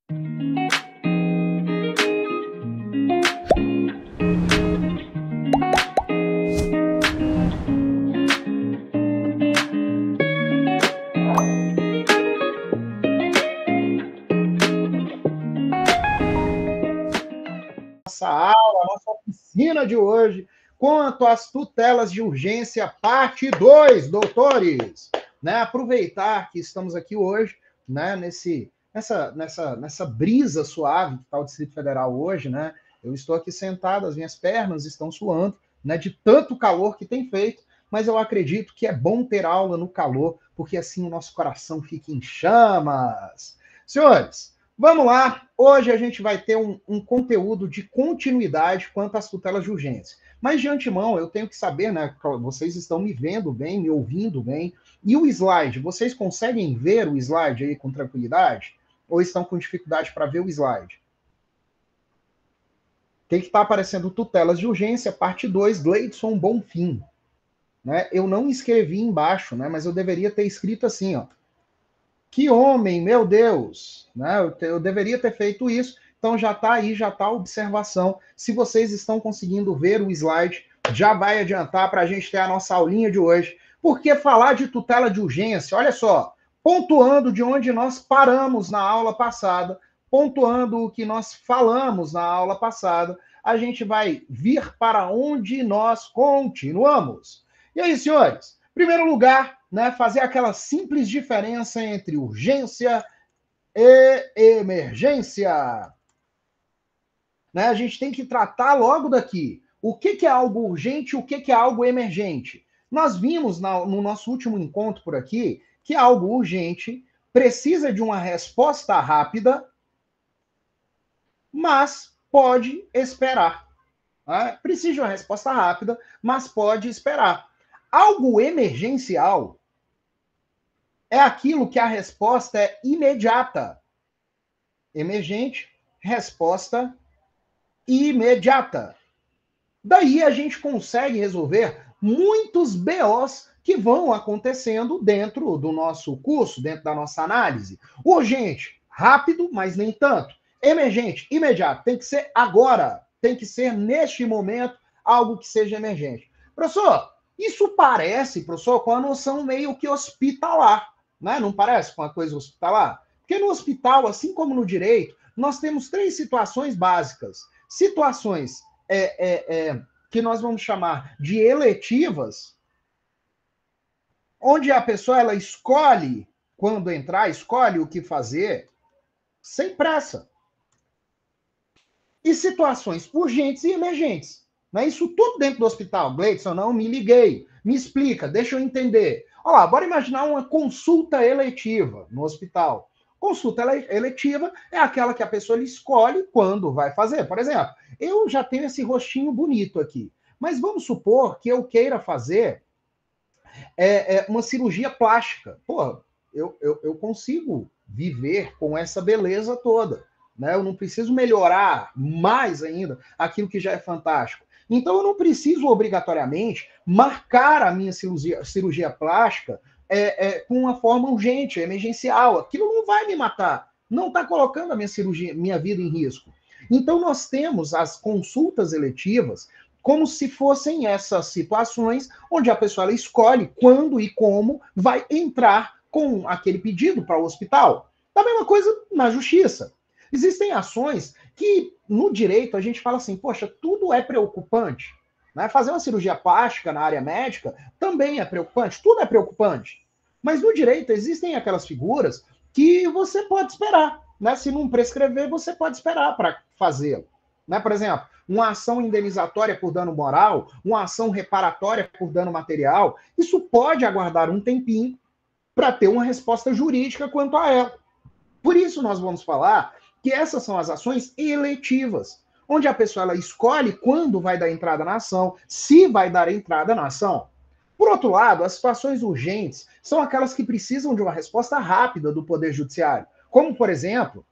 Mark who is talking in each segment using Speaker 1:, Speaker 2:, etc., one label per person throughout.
Speaker 1: Nossa aula, nossa oficina de hoje, quanto às tutelas de urgência, parte 2, doutores. Né? Aproveitar que estamos aqui hoje, né, nessa brisa suave que está o Distrito Federal hoje, né? Eu estou aqui sentado, as minhas pernas estão suando, né, de tanto calor que tem feito, mas eu acredito que é bom ter aula no calor, porque assim o nosso coração fica em chamas. Senhores, vamos lá, hoje a gente vai ter um conteúdo de continuidade quanto às tutelas de urgência. Mas de antemão, eu tenho que saber, né? Vocês estão me vendo bem, me ouvindo bem. E o slide, vocês conseguem ver o slide aí com tranquilidade? Ou estão com dificuldade para ver o slide? Tem que estar aparecendo tutelas de urgência, parte 2, Gleidson Bonfim. Né? Eu não escrevi embaixo, né? Mas eu deveria ter escrito assim, ó. Que homem, meu Deus! Né? Eu deveria ter feito isso. Então já está aí, já está a observação. Se vocês estão conseguindo ver o slide, já vai adiantar para a gente ter a nossa aulinha de hoje. Porque falar de tutela de urgência, olha só, pontuando de onde nós paramos na aula passada, pontuando o que nós falamos na aula passada, a gente vai vir para onde nós continuamos. E aí, senhores? Primeiro lugar, né, fazer aquela simples diferença entre urgência e emergência. Né? A gente tem que tratar logo daqui. O que é algo urgente e o que é algo emergente? Nós vimos no nosso último encontro por aqui que algo urgente precisa de uma resposta rápida, mas pode esperar. Né? Precisa de uma resposta rápida, mas pode esperar. Algo emergencial é aquilo que a resposta é imediata. Emergente, resposta imediata. Daí a gente consegue resolver muitos BOs que vão acontecendo dentro do nosso curso, dentro da nossa análise. Urgente, rápido, mas nem tanto. Emergente, imediato. Tem que ser agora. Tem que ser neste momento algo que seja emergente. Professor, isso parece, professor, com a noção meio que hospitalar. Né? Não parece com a coisa hospitalar? Porque no hospital, assim como no direito, nós temos três situações básicas. Situações que nós vamos chamar de eletivas, onde a pessoa ela escolhe quando entrar, escolhe o que fazer, sem pressa. E situações urgentes e emergentes. Né? Isso tudo dentro do hospital. Gleidson, não me liguei. Me explica, deixa eu entender. Olha lá, bora imaginar uma consulta eletiva no hospital. Consulta eletiva é aquela que a pessoa escolhe quando vai fazer. Por exemplo, eu já tenho esse rostinho bonito aqui, mas vamos supor que eu queira fazer uma cirurgia plástica. Pô, eu consigo viver com essa beleza toda. Né? Eu não preciso melhorar mais ainda aquilo que já é fantástico. Então, eu não preciso obrigatoriamente marcar a minha cirurgia plástica com uma forma urgente, emergencial. Aquilo não vai me matar. Não está colocando a minha vida em risco. Então, nós temos as consultas eletivas como se fossem essas situações onde a pessoa ela escolhe quando e como vai entrar com aquele pedido para o hospital. Da mesma coisa na justiça. Existem ações que, no direito, a gente fala assim, poxa, tudo é preocupante. Né? Fazer uma cirurgia plástica na área médica também é preocupante, tudo é preocupante. Mas no direito existem aquelas figuras que você pode esperar. Né? Se não prescrever, você pode esperar para fazê-lo. Né? Por exemplo, uma ação indenizatória por dano moral, uma ação reparatória por dano material, isso pode aguardar um tempinho para ter uma resposta jurídica quanto a ela. Por isso nós vamos falar que essas são as ações eletivas, onde a pessoa ela escolhe quando vai dar entrada na ação, se vai dar entrada na ação. Por outro lado, as situações urgentes são aquelas que precisam de uma resposta rápida do Poder Judiciário, como, por exemplo,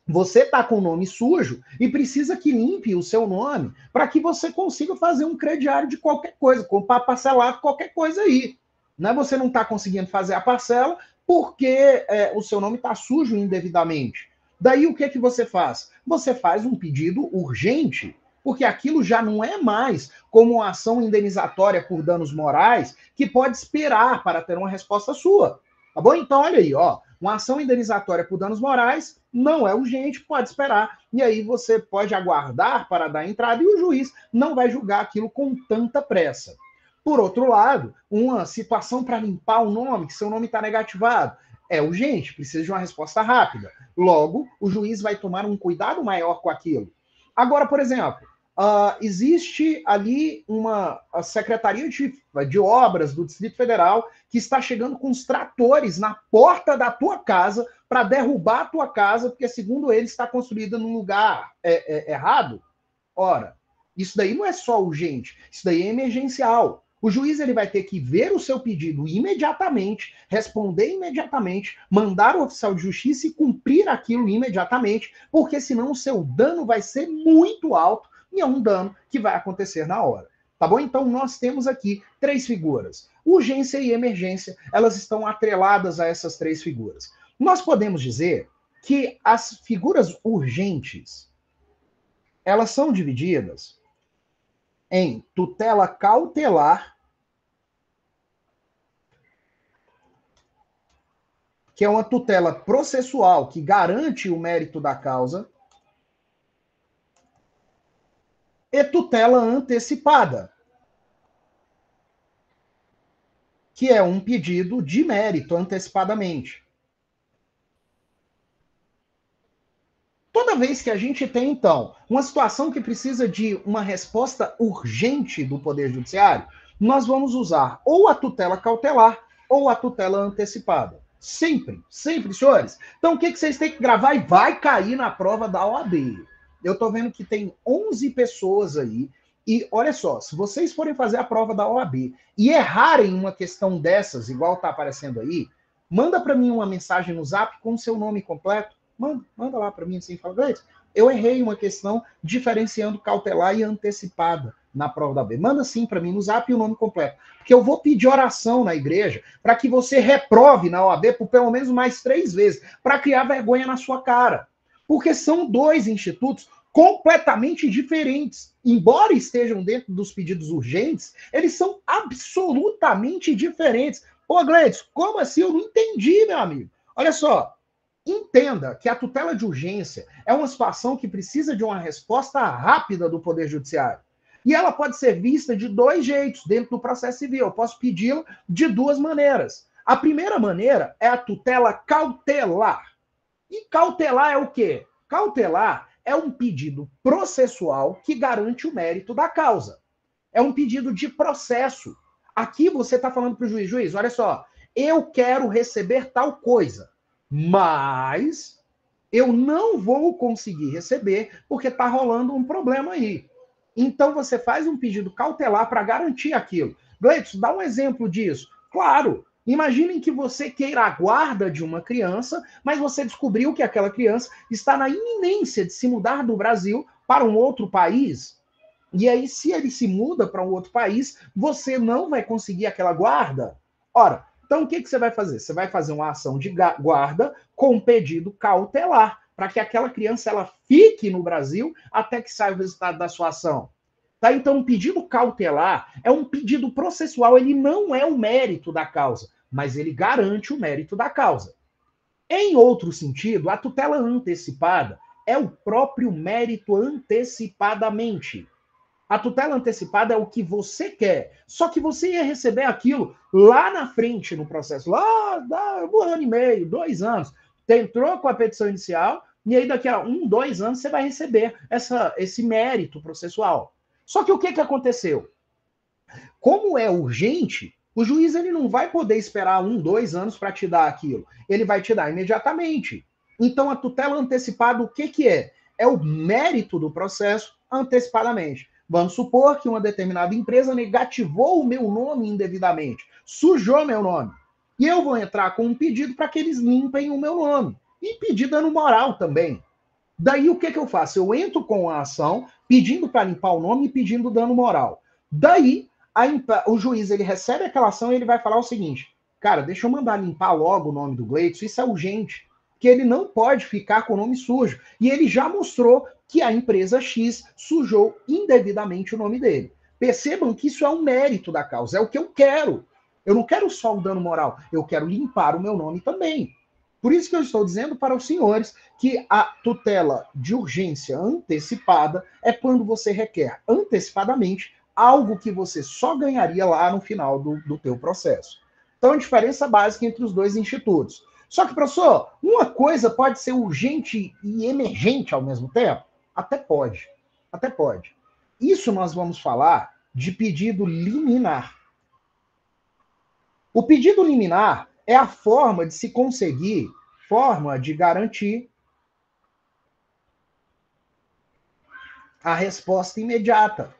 Speaker 1: você está com o nome sujo e precisa que limpe o seu nome para que você consiga fazer um crediário de qualquer coisa, para parcelar qualquer coisa aí. Né? Você não está conseguindo fazer a parcela porque o seu nome está sujo indevidamente. Daí o que que você faz? Você faz um pedido urgente, porque aquilo já não é mais como uma ação indenizatória por danos morais que pode esperar para ter uma resposta sua. Tá bom? Então, olha aí, ó. Uma ação indenizatória por danos morais não é urgente, pode esperar. E aí você pode aguardar para dar entrada e o juiz não vai julgar aquilo com tanta pressa. Por outro lado, uma situação para limpar o nome, que seu nome está negativado, é urgente, precisa de uma resposta rápida. Logo, o juiz vai tomar um cuidado maior com aquilo. Agora, por exemplo, existe ali uma secretaria de obras do Distrito Federal que está chegando com os tratores na porta da tua casa para derrubar a tua casa, porque, segundo ele, está construída num lugar errado. Ora, isso daí não é só urgente, isso daí é emergencial. O juiz ele vai ter que ver o seu pedido imediatamente, responder imediatamente, mandar o oficial de justiça e cumprir aquilo imediatamente, porque senão o seu dano vai ser muito alto e é um dano que vai acontecer na hora. Tá bom? Então nós temos aqui três figuras. Urgência e emergência, elas estão atreladas a essas três figuras. Nós podemos dizer que as figuras urgentes, elas são divididas em tutela cautelar, que é uma tutela processual que garante o mérito da causa, e tutela antecipada, que é um pedido de mérito antecipadamente. Toda vez que a gente tem, então, uma situação que precisa de uma resposta urgente do Poder Judiciário, nós vamos usar ou a tutela cautelar ou a tutela antecipada. Sempre, sempre, senhores. Então, o que vocês têm que gravar e vai cair na prova da OAB? Eu estou vendo que tem 11 pessoas aí. E olha só, se vocês forem fazer a prova da OAB e errarem uma questão dessas, igual está aparecendo aí, manda para mim uma mensagem no Zap com o seu nome completo. Manda lá para mim assim, fala, Gleice, eu errei uma questão diferenciando cautelar e antecipada na prova da OAB. Manda sim para mim no Zap o nome completo. Porque eu vou pedir oração na igreja para que você reprove na OAB por pelo menos mais 3 vezes, para criar vergonha na sua cara. Porque são dois institutos completamente diferentes. Embora estejam dentro dos pedidos urgentes, eles são absolutamente diferentes. Pô, Gleice, como assim? Eu não entendi, meu amigo. Olha só, entenda que a tutela de urgência é uma situação que precisa de uma resposta rápida do Poder Judiciário. E ela pode ser vista de 2 jeitos dentro do processo civil. Eu posso pedi-la de 2 maneiras. A primeira maneira é a tutela cautelar. E cautelar é o quê? Cautelar é um pedido processual que garante o mérito da causa. É um pedido de processo. Aqui você está falando para o juiz, olha só, eu quero receber tal coisa, mas eu não vou conseguir receber porque está rolando um problema aí. Então você faz um pedido cautelar para garantir aquilo. Gleitson, dá um exemplo disso. Claro, imaginem que você queira a guarda de uma criança, mas você descobriu que aquela criança está na iminência de se mudar do Brasil para um outro país. E aí, se ele se muda para um outro país, você não vai conseguir aquela guarda. Ora, então o que você vai fazer? Você vai fazer uma ação de guarda com pedido cautelar, para que aquela criança ela fique no Brasil até que saia o resultado da sua ação. Tá? Então, um pedido cautelar é um pedido processual, ele não é o mérito da causa, mas ele garante o mérito da causa. Em outro sentido, a tutela antecipada é o próprio mérito antecipadamente. A tutela antecipada é o que você quer. Só que você ia receber aquilo lá na frente no processo. Lá, um ano e meio, 2 anos. Você entrou com a petição inicial e aí daqui a 1, 2 anos você vai receber esse mérito processual. Só que o que aconteceu? Como é urgente, o juiz ele não vai poder esperar 1, 2 anos para te dar aquilo. Ele vai te dar imediatamente. Então, a tutela antecipada, o que é? É o mérito do processo antecipadamente. Vamos supor que uma determinada empresa negativou o meu nome indevidamente, sujou meu nome. E eu vou entrar com um pedido para que eles limpem o meu nome. E pedir dano moral também. Daí o que eu faço? Eu entro com a ação pedindo para limpar o nome e pedindo dano moral. Daí o juiz ele recebe aquela ação e ele vai falar o seguinte: cara, deixa eu mandar limpar logo o nome do Gleitson, isso é urgente. que ele não pode ficar com o nome sujo. E ele já mostrou que a empresa X sujou indevidamente o nome dele. Percebam que isso é um mérito da causa, é o que eu quero. Eu não quero só o dano moral, eu quero limpar o meu nome também. Por isso que eu estou dizendo para os senhores que a tutela de urgência antecipada é quando você requer antecipadamente algo que você só ganharia lá no final do teu processo. Então, a diferença básica entre os dois institutos. Só que, professor, uma coisa pode ser urgente e emergente ao mesmo tempo? Até pode. Até pode. Isso nós vamos falar de pedido liminar. O pedido liminar é a forma de se conseguir, forma de garantir a resposta imediata.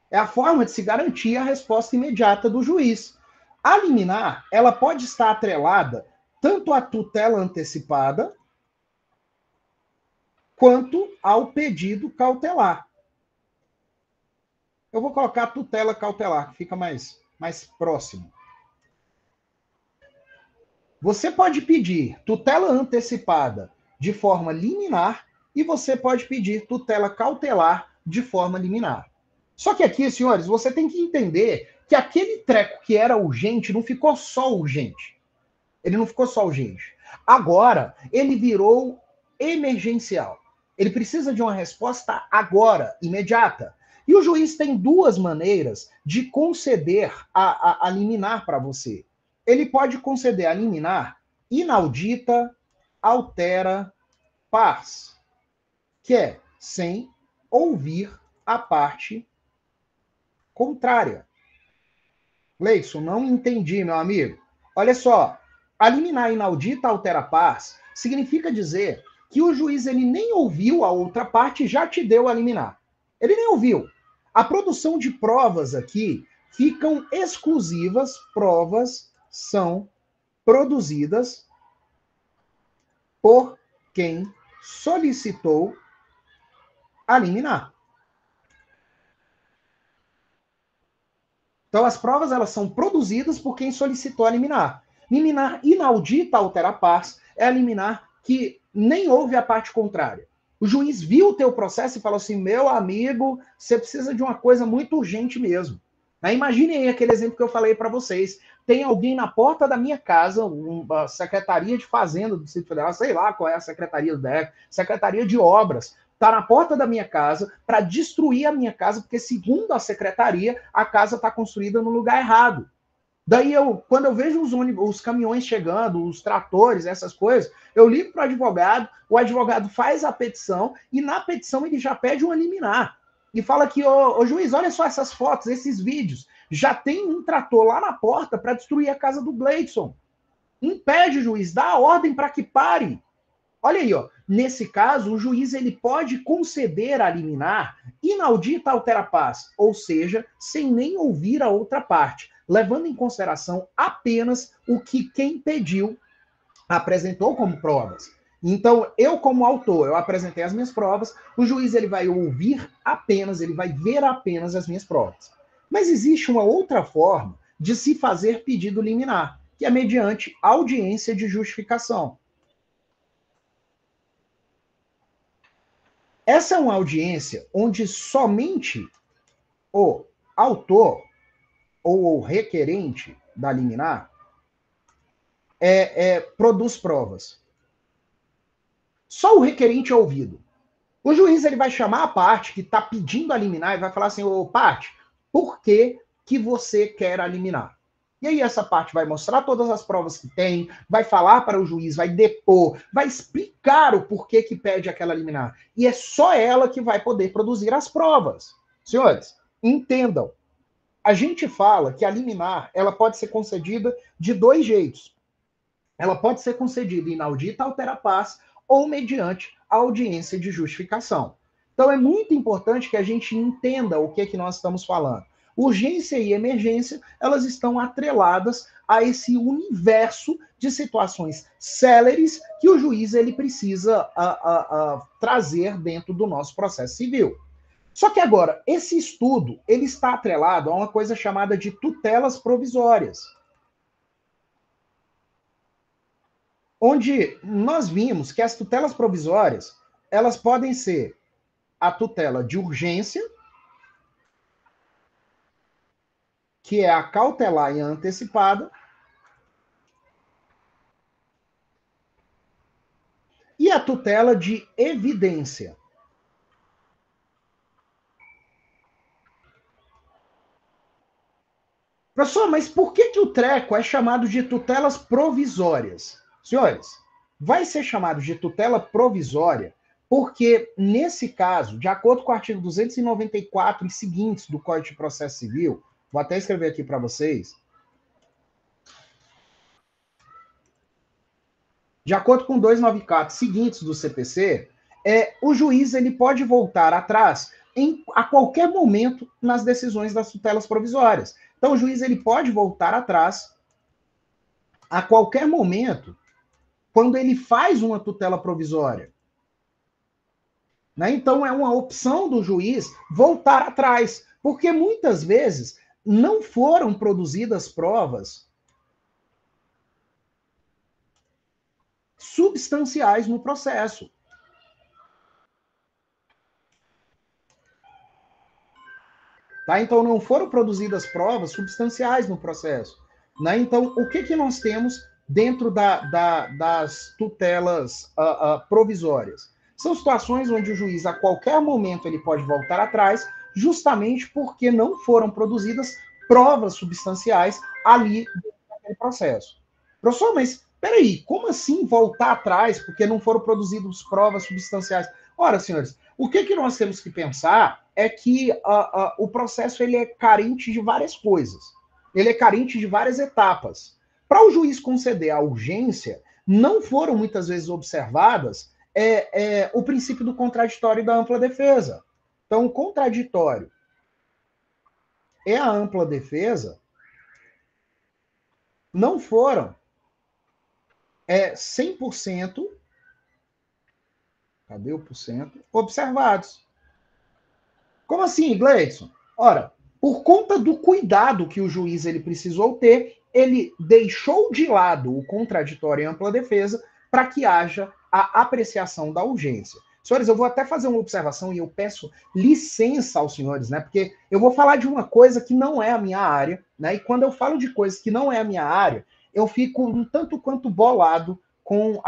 Speaker 1: É a forma de se garantir a resposta imediata do juiz. A liminar, ela pode estar atrelada tanto à tutela antecipada quanto ao pedido cautelar. Eu vou colocar tutela cautelar, que fica mais próximo. Você pode pedir tutela antecipada de forma liminar e você pode pedir tutela cautelar de forma liminar. Só que aqui, senhores, você tem que entender que aquele treco que era urgente não ficou só urgente. Ele não ficou só urgente. Agora, ele virou emergencial. Ele precisa de uma resposta agora, imediata. E o juiz tem duas maneiras de conceder a liminar para você. Ele pode conceder a liminar inaudita, altera, pars, que é sem ouvir a parte contrária. Leison, não entendi, meu amigo. Olha só, a liminar inaudita altera pars significa dizer que o juiz ele nem ouviu a outra parte e já te deu a liminar. Ele nem ouviu. A produção de provas aqui ficam exclusivas, provas são produzidas por quem solicitou a liminar. Então, as provas elas são produzidas por quem solicitou a liminar. Liminar inaudita altera pars é a liminar que nem houve a parte contrária. O juiz viu o teu processo e falou assim, meu amigo, você precisa de uma coisa muito urgente mesmo. Aí, imaginem aí aquele exemplo que eu falei para vocês. Tem alguém na porta da minha casa, uma Secretaria de Fazenda do Distrito Federal, sei lá qual é a Secretaria do DEC, Secretaria de Obras, está na porta da minha casa para destruir a minha casa, porque, segundo a secretaria, a casa está construída no lugar errado. Daí, quando eu vejo os caminhões chegando, os tratores, essas coisas, eu ligo para o advogado faz a petição, e na petição ele já pede uma liminar. E fala que, ô juiz, olha só essas fotos, esses vídeos. Já tem um trator lá na porta para destruir a casa do Gleidson. Impede, juiz, dá a ordem para que pare. Olha aí, ó. Nesse caso, o juiz ele pode conceder a liminar inaudita altera pars, ou seja, sem nem ouvir a outra parte, levando em consideração apenas o que quem pediu apresentou como provas. Então, eu como autor, eu apresentei as minhas provas, o juiz ele vai ouvir apenas, ele vai ver apenas as minhas provas. Mas existe uma outra forma de se fazer pedido liminar, que é mediante audiência de justificação. Essa é uma audiência onde somente o autor ou o requerente da liminar produz provas. Só o requerente é ouvido. O juiz ele vai chamar a parte que está pedindo a liminar e vai falar assim, ô parte, por que você quer a liminar? E aí essa parte vai mostrar todas as provas que tem, vai falar para o juiz, vai depor, vai explicar o porquê que pede aquela liminar. E é só ela que vai poder produzir as provas. Senhores, entendam. A gente fala que a liminar ela pode ser concedida de dois jeitos. Ela pode ser concedida inaudita altera pars ou mediante a audiência de justificação. Então é muito importante que a gente entenda o que nós estamos falando. Urgência e emergência, elas estão atreladas a esse universo de situações céleres que o juiz ele precisa trazer dentro do nosso processo civil. Só que agora, esse estudo ele está atrelado a uma coisa chamada de tutelas provisórias. onde nós vimos que as tutelas provisórias, elas podem ser a tutela de urgência, que é a cautelar e a antecipada, e a tutela de evidência. Professor, mas por que o treco é chamado de tutelas provisórias? Senhores, vai ser chamado de tutela provisória porque, nesse caso, de acordo com o artigo 294 e seguintes do Código de Processo Civil, vou até escrever aqui para vocês. De acordo com 294 seguintes do CPC, o juiz ele pode voltar atrás a qualquer momento nas decisões das tutelas provisórias. Então, o juiz ele pode voltar atrás a qualquer momento quando ele faz uma tutela provisória. Né? Então, é uma opção do juiz voltar atrás, porque muitas vezes não foram produzidas provas substanciais no processo. Tá? Então, não foram produzidas provas substanciais no processo. Né? Então, o que nós temos dentro das tutelas provisórias? São situações onde o juiz, a qualquer momento, ele pode voltar atrás, justamente porque não foram produzidas provas substanciais ali no processo. Professor, mas peraí, como assim voltar atrás porque não foram produzidas provas substanciais? Ora, senhores, o que nós temos que pensar é que o processo ele é carente de várias coisas. Ele é carente de várias etapas. Para o juiz conceder a urgência, não foram muitas vezes observadas o princípio do contraditório e da ampla defesa. Então, o contraditório e a ampla defesa não foram 100%, cadê o porcento? Observados. Como assim, Gleidson? Ora, por conta do cuidado que o juiz ele precisou ter, ele deixou de lado o contraditório e ampla defesa para que haja a apreciação da urgência. Senhores, eu vou até fazer uma observação e eu peço licença aos senhores, né? Porque eu vou falar de uma coisa que não é a minha área, né? E quando eu falo de coisas que não é a minha área, eu fico um tanto quanto bolado com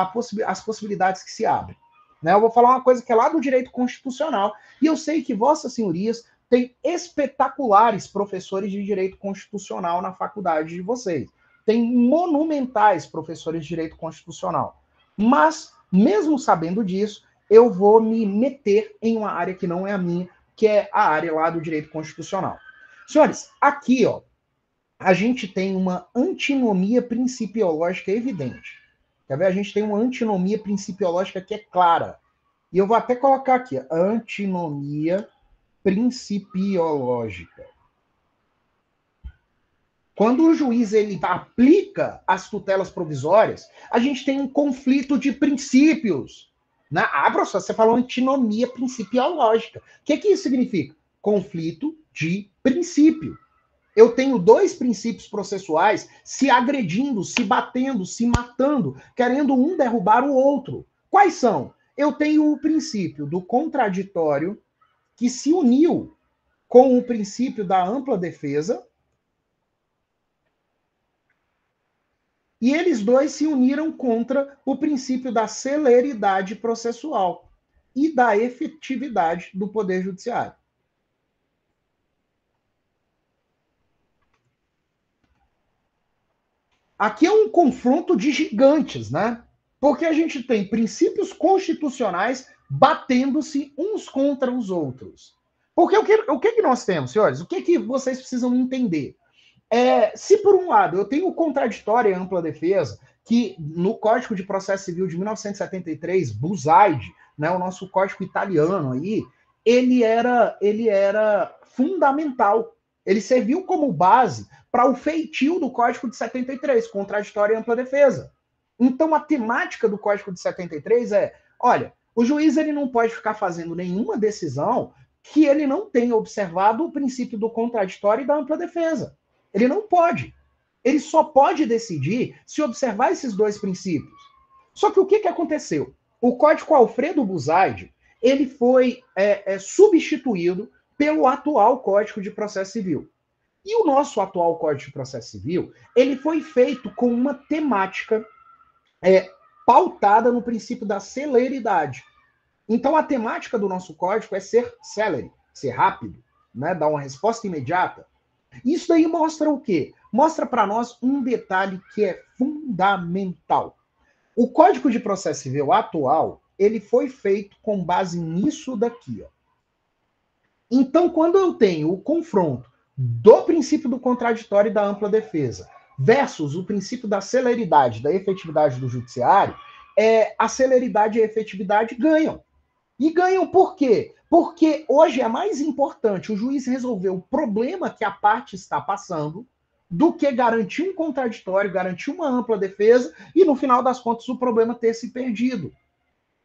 Speaker 1: as possibilidades que se abrem. Né? Eu vou falar uma coisa que é lá do direito constitucional, e eu sei que vossas senhorias têm espetaculares professores de direito constitucional na faculdade de vocês. Tem monumentais professores de direito constitucional. Mas, mesmo sabendo disso, eu vou me meter em uma área que não é a minha, que é a área lá do direito constitucional. Senhores, aqui, ó, a gente tem uma antinomia principiológica evidente. Quer ver? A gente tem uma antinomia principiológica que é clara. E eu vou até colocar aqui, a antinomia principiológica. Quando o juiz ele aplica as tutelas provisórias, a gente tem um conflito de princípios. Né? Ah, professor, você falou antinomia principiológica. O que isso significa? Conflito de princípio. Eu tenho dois princípios processuais se agredindo, se batendo, se matando, querendo um derrubar o outro. Quais são? Eu tenho o princípio do contraditório, que se uniu com o princípio da ampla defesa, e eles dois se uniram contra o princípio da celeridade processual e da efetividade do Poder Judiciário. Aqui é um confronto de gigantes, né? Porque a gente tem princípios constitucionais batendo-se uns contra os outros. Porque o que nós temos, senhores? O que vocês precisam entender? Se por um lado eu tenho o contraditório e ampla defesa, que no Código de Processo Civil de 1973, Buzaide, né, o nosso código italiano aí, ele era fundamental. Ele serviu como base para o feitio do Código de 73, contraditório e ampla defesa. Então, a temática do Código de 73 olha, o juiz ele não pode ficar fazendo nenhuma decisão que ele não tenha observado o princípio do contraditório e da ampla defesa. Ele não pode. Ele só pode decidir se observar esses dois princípios. Só que o que aconteceu? O Código Alfredo Buzaide, ele foi substituído pelo atual Código de Processo Civil. E o nosso atual Código de Processo Civil, ele foi feito com uma temática pautada no princípio da celeridade. Então, a temática do nosso código é ser célere, ser rápido, né? Dar uma resposta imediata. Isso daí mostra o quê? Mostra para nós um detalhe que é fundamental. O Código de Processo Civil atual, ele foi feito com base nisso daqui, ó. Então, quando eu tenho o confronto do princípio do contraditório e da ampla defesa versus o princípio da celeridade, da efetividade do judiciário, a celeridade e a efetividade ganham. E ganham por quê? Porque hoje é mais importante o juiz resolver o problema que a parte está passando do que garantir um contraditório, garantir uma ampla defesa e, no final das contas, o problema ter se perdido.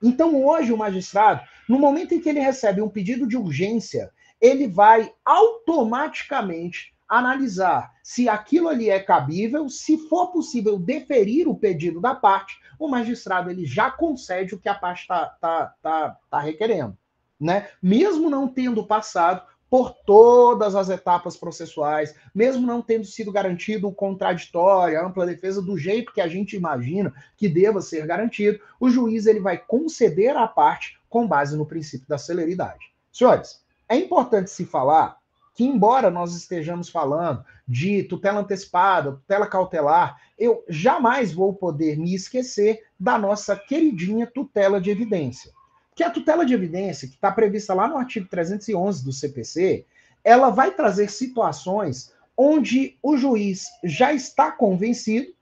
Speaker 1: Então, hoje, o magistrado, no momento em que ele recebe um pedido de urgência, ele vai automaticamente analisar se aquilo ali é cabível, se for possível deferir o pedido da parte, o magistrado ele já concede o que a parte está requerendo, né? Mesmo não tendo passado por todas as etapas processuais, mesmo não tendo sido garantido o contraditório, a ampla defesa do jeito que a gente imagina que deva ser garantido, o juiz ele vai conceder à parte com base no princípio da celeridade. Senhores, é importante se falar que, embora nós estejamos falando de tutela antecipada, tutela cautelar, eu jamais vou poder me esquecer da nossa queridinha tutela de evidência. Que a tutela de evidência, que está prevista lá no artigo 311 do CPC, ela vai trazer situações onde o juiz já está convencido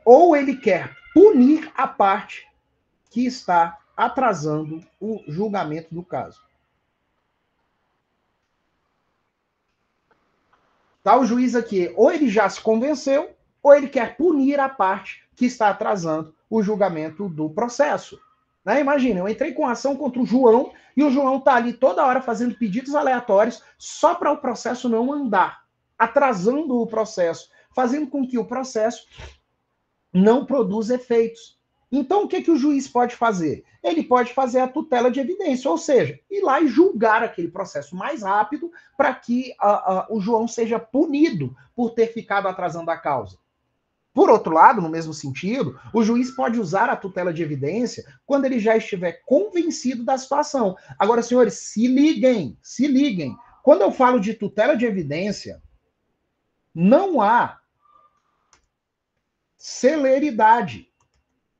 Speaker 1: ou ele quer punir a parte que está atrasando o julgamento do caso. Tá o juiz aqui, ou ele já se convenceu, ou ele quer punir a parte que está atrasando o julgamento do processo. Né? Imagina, eu entrei com ação contra o João e o João está ali toda hora fazendo pedidos aleatórios só para o processo não andar, atrasando o processo, fazendo com que o processo não produza efeitos. Então, o que o juiz pode fazer? Ele pode fazer a tutela de evidência, ou seja, ir lá e julgar aquele processo mais rápido para que o João seja punido por ter ficado atrasando a causa. Por outro lado, no mesmo sentido, o juiz pode usar a tutela de evidência quando ele já estiver convencido da situação. Agora, senhores, se liguem, se liguem. Quando eu falo de tutela de evidência, não há celeridade.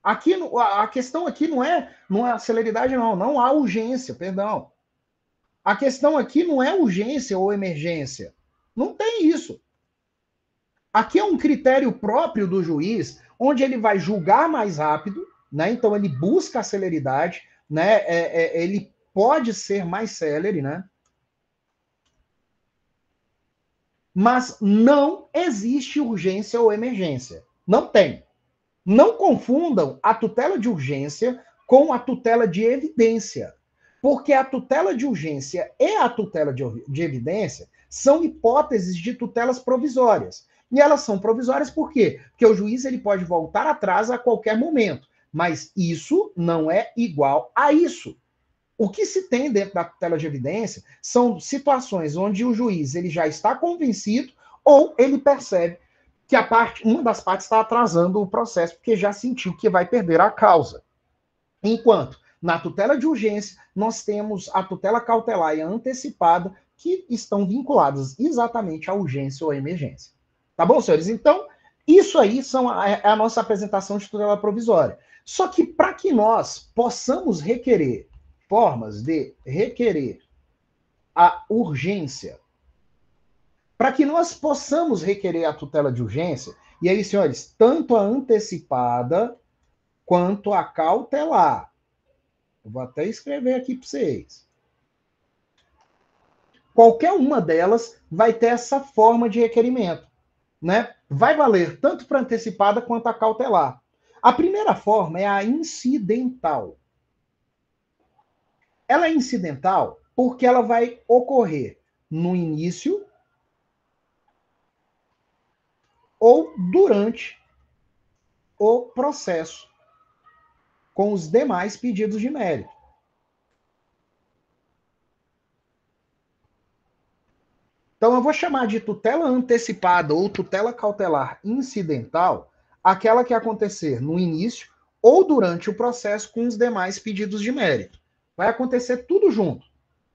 Speaker 1: Aqui, a questão aqui não é a celeridade, não há urgência, perdão. A questão aqui não é urgência ou emergência. Não tem isso. Aqui é um critério próprio do juiz, onde ele vai julgar mais rápido, né? Então ele busca a celeridade, né? Ele pode ser mais célere, né? Mas não existe urgência ou emergência. Não tem. Não confundam a tutela de urgência com a tutela de evidência, porque a tutela de urgência e a tutela de evidência são hipóteses de tutelas provisórias. E elas são provisórias por quê? Porque o juiz ele pode voltar atrás a qualquer momento, mas isso não é igual a isso. O que se tem dentro da tutela de evidência são situações onde o juiz ele já está convencido ou ele percebe que uma das partes está atrasando o processo porque já sentiu que vai perder a causa. Enquanto na tutela de urgência nós temos a tutela cautelar e a antecipada que estão vinculadas exatamente à urgência ou à emergência. Tá bom, senhores? Então, isso aí é a nossa apresentação de tutela provisória. Só que para que nós possamos requerer formas de requerer a urgência, para que nós possamos requerer a tutela de urgência, e aí, senhores, tanto a antecipada quanto a cautelar. Eu vou até escrever aqui para vocês. Qualquer uma delas vai ter essa forma de requerimento, né? Vai valer tanto para antecipada quanto a cautelar. A primeira forma é a incidental. Ela é incidental porque ela vai ocorrer no início ou durante o processo com os demais pedidos de mérito. Então, eu vou chamar de tutela antecipada ou tutela cautelar incidental aquela que acontecer no início ou durante o processo com os demais pedidos de mérito. Vai acontecer tudo junto.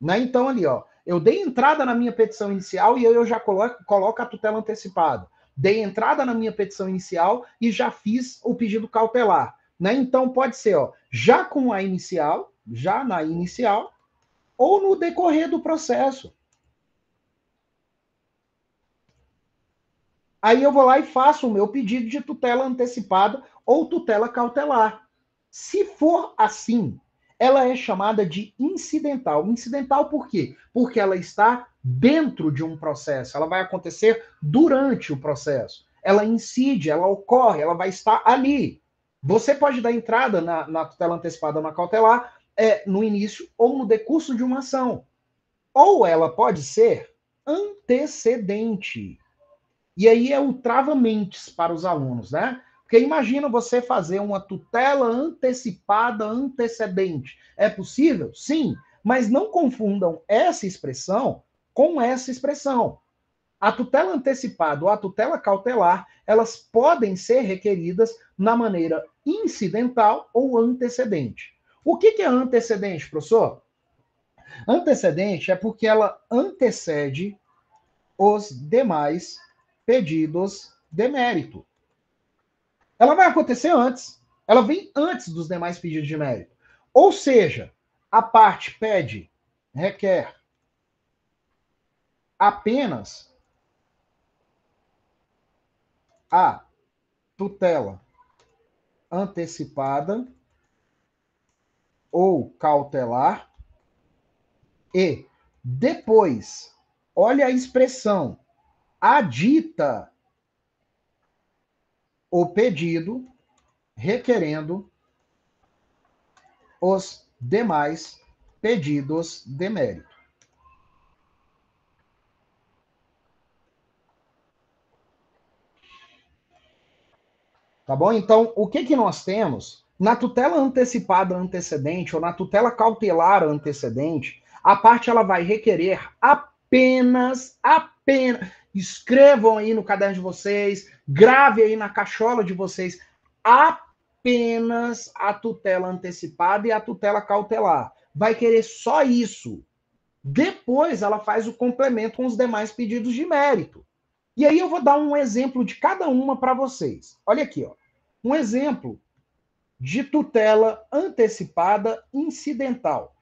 Speaker 1: Né? Então, ali, ó, eu dei entrada na minha petição inicial e eu já coloco a tutela antecipada. Dei entrada na minha petição inicial e já fiz o pedido cautelar. Né? Então, pode ser ó, já com a inicial, já na inicial, ou no decorrer do processo. Aí eu vou lá e faço o meu pedido de tutela antecipada ou tutela cautelar. Se for assim, ela é chamada de incidental. Incidental por quê? Porque ela está dentro de um processo, ela vai acontecer durante o processo. Ela incide, ela ocorre, ela vai estar ali. Você pode dar entrada na tutela antecipada ou na cautelar no início ou no decurso de uma ação. Ou ela pode ser antecedente. E aí é o trava-mentes para os alunos, né? Porque imagina você fazer uma tutela antecipada antecedente. É possível? Sim, mas não confundam essa expressão com essa expressão. A tutela antecipada ou a tutela cautelar, elas podem ser requeridas na maneira incidental ou antecedente. O que é antecedente, professor? Antecedente é porque ela antecede os demais pedidos de mérito. Ela vai acontecer antes. Ela vem antes dos demais pedidos de mérito. Ou seja, a parte pede, requer apenas a tutela antecipada ou cautelar e depois, olha a expressão, adita o pedido requerendo os demais pedidos de mérito. Tá bom? Então, o que nós temos? Na tutela antecipada antecedente ou na tutela cautelar antecedente, a parte ela vai requerer apenas, escrevam aí no caderno de vocês, grave aí na cachola de vocês, apenas a tutela antecipada e a tutela cautelar. Vai querer só isso. Depois ela faz o complemento com os demais pedidos de mérito. E aí eu vou dar um exemplo de cada uma para vocês. Olha aqui, ó. Um exemplo de tutela antecipada incidental.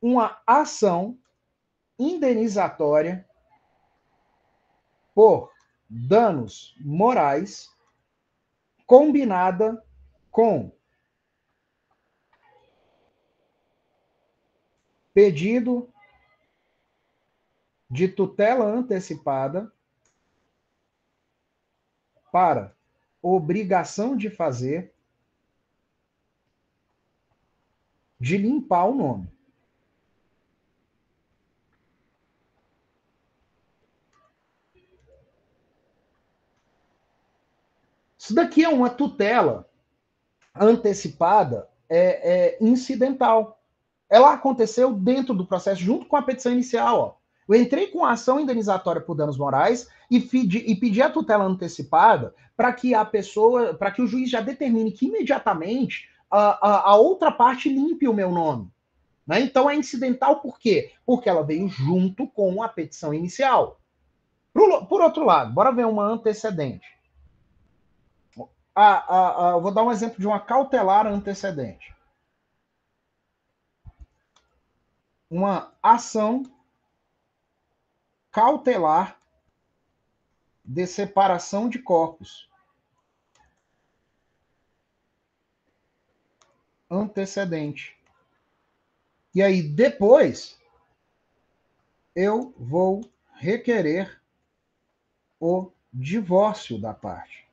Speaker 1: Uma ação indenizatória por danos morais combinada com pedido de tutela antecipada para obrigação de fazer de limpar o nome. Isso daqui é uma tutela antecipada incidental. Ela aconteceu dentro do processo, junto com a petição inicial. Ó. Eu entrei com a ação indenizatória por danos morais e pedi a tutela antecipada para que a pessoa, para que o juiz já determine que imediatamente a outra parte limpe o meu nome. Né? Então é incidental por quê? Porque ela veio junto com a petição inicial. Por outro lado, bora ver uma antecedente. Eu vou dar um exemplo de uma cautelar antecedente. Uma ação cautelar de separação de corpos. Antecedente. E aí, depois, eu vou requerer o divórcio da parte.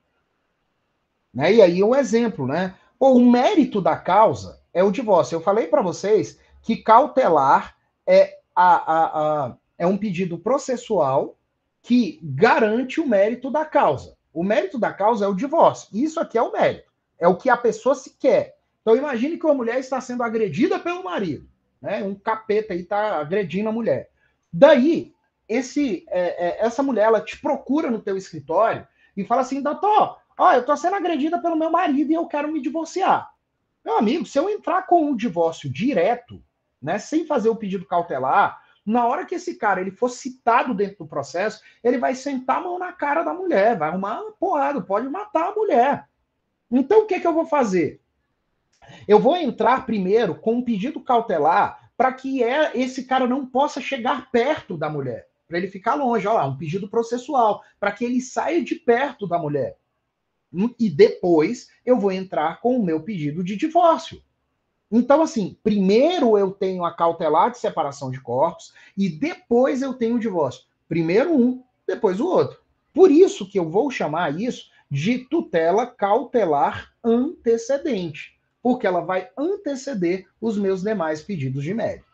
Speaker 1: Né? E aí, um exemplo, né? O mérito da causa é o divórcio. Eu falei para vocês que cautelar é um pedido processual que garante o mérito da causa. O mérito da causa é o divórcio. Isso aqui é o mérito. É o que a pessoa se quer. Então imagine que uma mulher está sendo agredida pelo marido. Né? Um capeta aí está agredindo a mulher. Daí, essa mulher, ela te procura no teu escritório e fala assim, doutor, ó, eu estou sendo agredida pelo meu marido e eu quero me divorciar. Meu amigo, se eu entrar com um divórcio direto, né, sem fazer o pedido cautelar, na hora que esse cara ele for citado dentro do processo, ele vai sentar a mão na cara da mulher, vai arrumar uma porrada, pode matar a mulher. Então, o que eu vou fazer? Eu vou entrar primeiro com um pedido cautelar para que esse cara não possa chegar perto da mulher, para ele ficar longe. Olha lá, um pedido processual, para que ele saia de perto da mulher. E depois eu vou entrar com o meu pedido de divórcio. Então, assim, primeiro eu tenho a cautelar de separação de corpos e depois eu tenho o divórcio. Primeiro um, depois o outro. Por isso que eu vou chamar isso de tutela cautelar antecedente, porque ela vai anteceder os meus demais pedidos de mérito.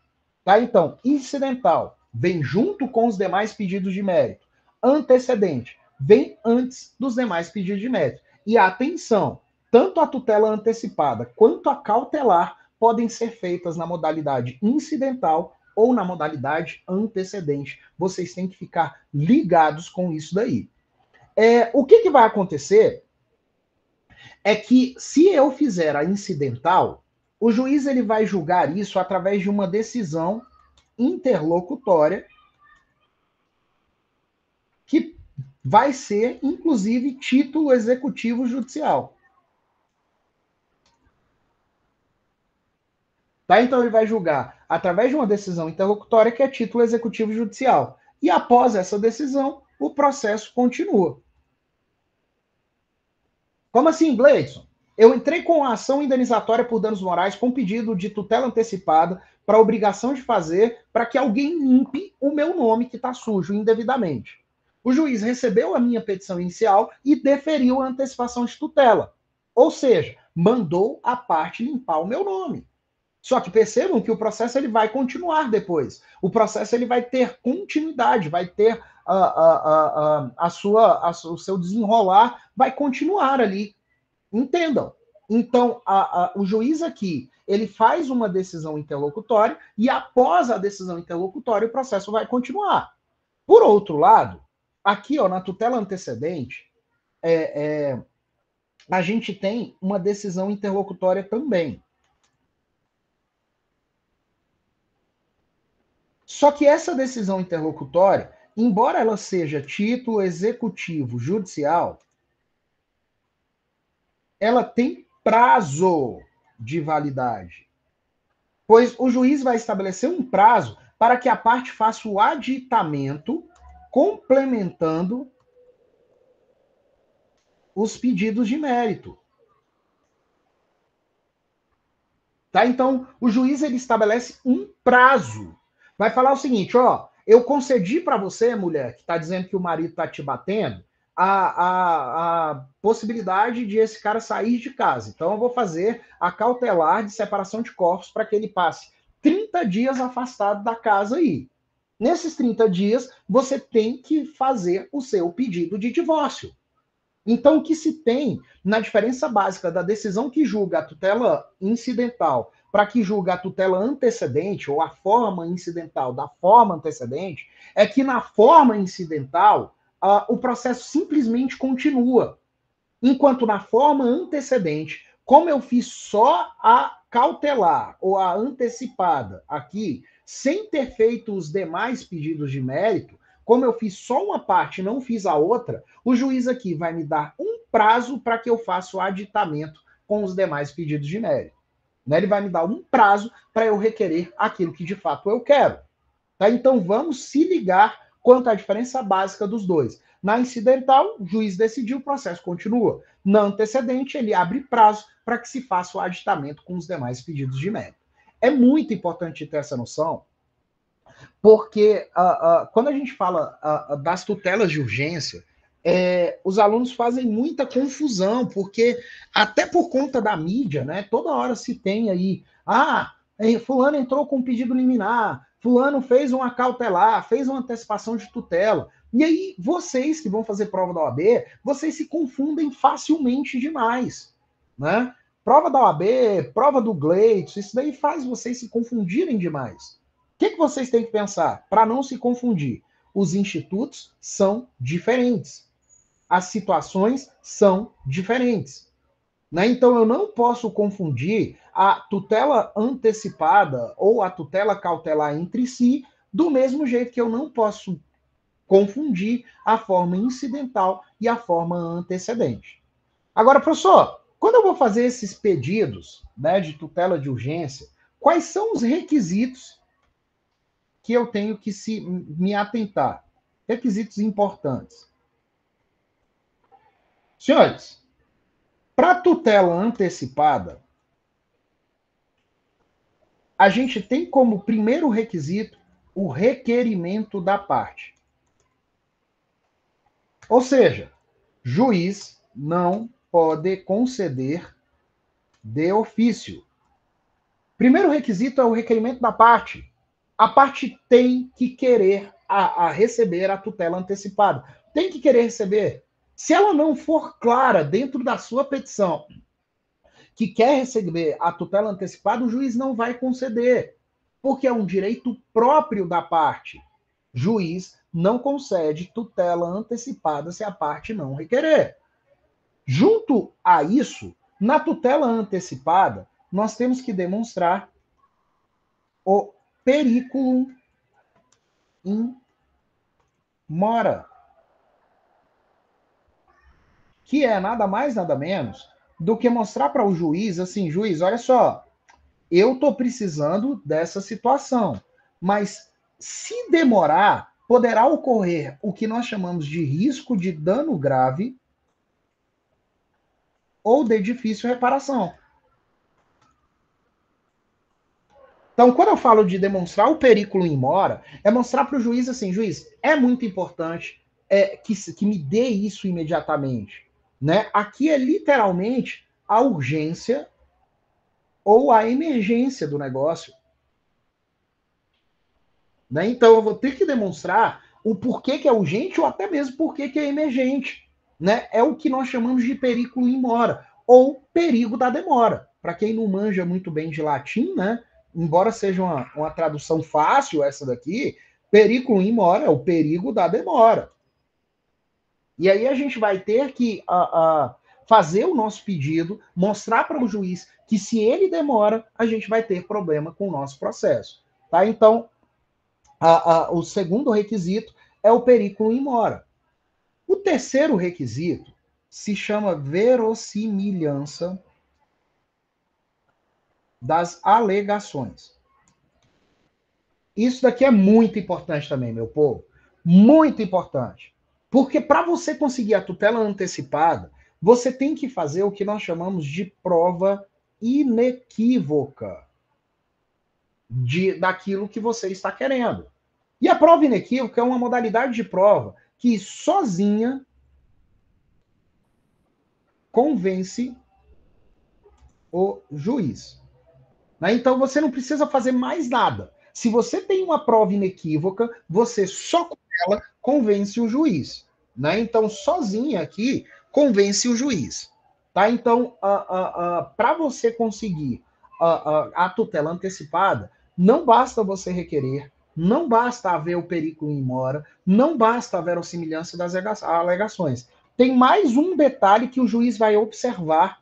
Speaker 1: Tá? Então, incidental vem junto com os demais pedidos de mérito. Antecedente vem antes dos demais pedidos de mérito. E atenção, tanto a tutela antecipada quanto a cautelar podem ser feitas na modalidade incidental ou na modalidade antecedente. Vocês têm que ficar ligados com isso daí. O que vai acontecer é que, se eu fizer a incidental, o juiz ele vai julgar isso através de uma decisão interlocutória que vai ser, inclusive, título executivo judicial. Tá? Então ele vai julgar através de uma decisão interlocutória que é título executivo judicial. E após essa decisão, o processo continua. Como assim, Gleidson? Eu entrei com a ação indenizatória por danos morais com pedido de tutela antecipada para obrigação de fazer para que alguém limpe o meu nome que está sujo indevidamente. O juiz recebeu a minha petição inicial e deferiu a antecipação de tutela. Ou seja, mandou a parte limpar o meu nome. Só que percebam que o processo ele vai continuar depois. O processo ele vai ter continuidade, vai ter o seu desenrolar, vai continuar ali. Entendam. Então, o juiz aqui, ele faz uma decisão interlocutória e após a decisão interlocutória, o processo vai continuar. Por outro lado, aqui ó, na tutela antecedente, a gente tem uma decisão interlocutória também. Só que essa decisão interlocutória, embora ela seja título executivo judicial, ela tem prazo de validade. Pois o juiz vai estabelecer um prazo para que a parte faça o aditamento complementando os pedidos de mérito. Tá? Então, o juiz ele estabelece um prazo. Vai falar o seguinte, ó, eu concedi para você, mulher, que está dizendo que o marido está te batendo, a possibilidade de esse cara sair de casa. Então, eu vou fazer a cautelar de separação de corpos para que ele passe 30 dias afastado da casa aí. Nesses 30 dias, você tem que fazer o seu pedido de divórcio. Então, o que se tem na diferença básica da decisão que julga a tutela incidental para que julga a tutela antecedente, ou a forma incidental da forma antecedente, é que na forma incidental, o processo simplesmente continua. Enquanto na forma antecedente, como eu fiz só a cautelar ou a antecipada aqui, sem ter feito os demais pedidos de mérito, como eu fiz só uma parte e não fiz a outra, o juiz aqui vai me dar um prazo para que eu faça o aditamento com os demais pedidos de mérito. Ele vai me dar um prazo para eu requerer aquilo que de fato eu quero. Tá? Então vamos se ligar quanto à diferença básica dos dois. Na incidental, o juiz decidiu, o processo continua. Na antecedente, ele abre prazo para que se faça o aditamento com os demais pedidos de mérito. É muito importante ter essa noção, porque quando a gente fala das tutelas de urgência, os alunos fazem muita confusão, porque até por conta da mídia, né, toda hora se tem aí, fulano entrou com um pedido liminar, fulano fez uma cautelar, fez uma antecipação de tutela. E aí, vocês que vão fazer prova da OAB, vocês se confundem facilmente demais, né? Prova da OAB, prova do Gleitson, isso daí faz vocês se confundirem demais. O que vocês têm que pensar para não se confundir? Os institutos são diferentes. As situações são diferentes. Né? Então, eu não posso confundir a tutela antecipada ou a tutela cautelar entre si, do mesmo jeito que eu não posso confundir a forma incidental e a forma antecedente. Agora, professor, quando eu vou fazer esses pedidos, né, de tutela de urgência, quais são os requisitos que eu tenho que me atentar? Requisitos importantes. Senhores, para tutela antecipada, a gente tem como primeiro requisito o requerimento da parte. Ou seja, juiz não pode conceder de ofício. Primeiro requisito é o requerimento da parte. A parte tem que querer a receber a tutela antecipada. Tem que querer receber. Se ela não for clara dentro da sua petição que quer receber a tutela antecipada, o juiz não vai conceder, porque é um direito próprio da parte. Juiz não concede tutela antecipada se a parte não requerer. Junto a isso, na tutela antecipada, nós temos que demonstrar o periculum in mora, que é nada mais, nada menos do que mostrar para o juiz, assim, juiz, olha só, eu estou precisando dessa situação, mas se demorar, poderá ocorrer o que nós chamamos de risco de dano grave ou de difícil reparação. Então, quando eu falo de demonstrar o periculum in mora, é mostrar para o juiz assim, juiz, é muito importante que me dê isso imediatamente. Né? Aqui é literalmente a urgência ou a emergência do negócio. Né? Então, eu vou ter que demonstrar o porquê que é urgente ou até mesmo porquê que é emergente. Né? É o que nós chamamos de periculum in mora, ou perigo da demora. Para quem não manja muito bem de latim, né? Embora seja uma tradução fácil essa daqui, periculum in mora é o perigo da demora. E aí a gente vai ter que fazer o nosso pedido, mostrar para o juiz que se ele demora, a gente vai ter problema com o nosso processo. Tá? Então, o segundo requisito é o periculum in mora. O terceiro requisito se chama verossimilhança das alegações. Isso daqui é muito importante também, meu povo. Muito importante. Porque para você conseguir a tutela antecipada, você tem que fazer o que nós chamamos de prova inequívoca daquilo que você está querendo. E a prova inequívoca é uma modalidade de prova que sozinha convence o juiz. Né? Então você não precisa fazer mais nada. Se você tem uma prova inequívoca, você só com ela convence o juiz. Né? Então, sozinha aqui, convence o juiz. Tá? Então, para você conseguir a tutela antecipada, não basta você requerer, não basta haver o periculum in mora, não basta a verossimilhança das alegações. Tem mais um detalhe que o juiz vai observar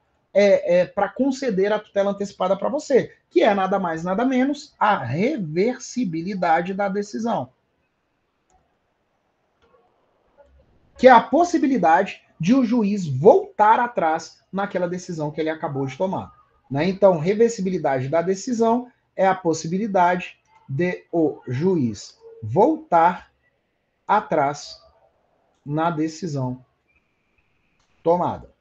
Speaker 1: para conceder a tutela antecipada para você, que é nada mais, nada menos a reversibilidade da decisão. Que é a possibilidade de o juiz voltar atrás naquela decisão que ele acabou de tomar. Né? Então, reversibilidade da decisão é a possibilidade de o juiz voltar atrás na decisão tomada.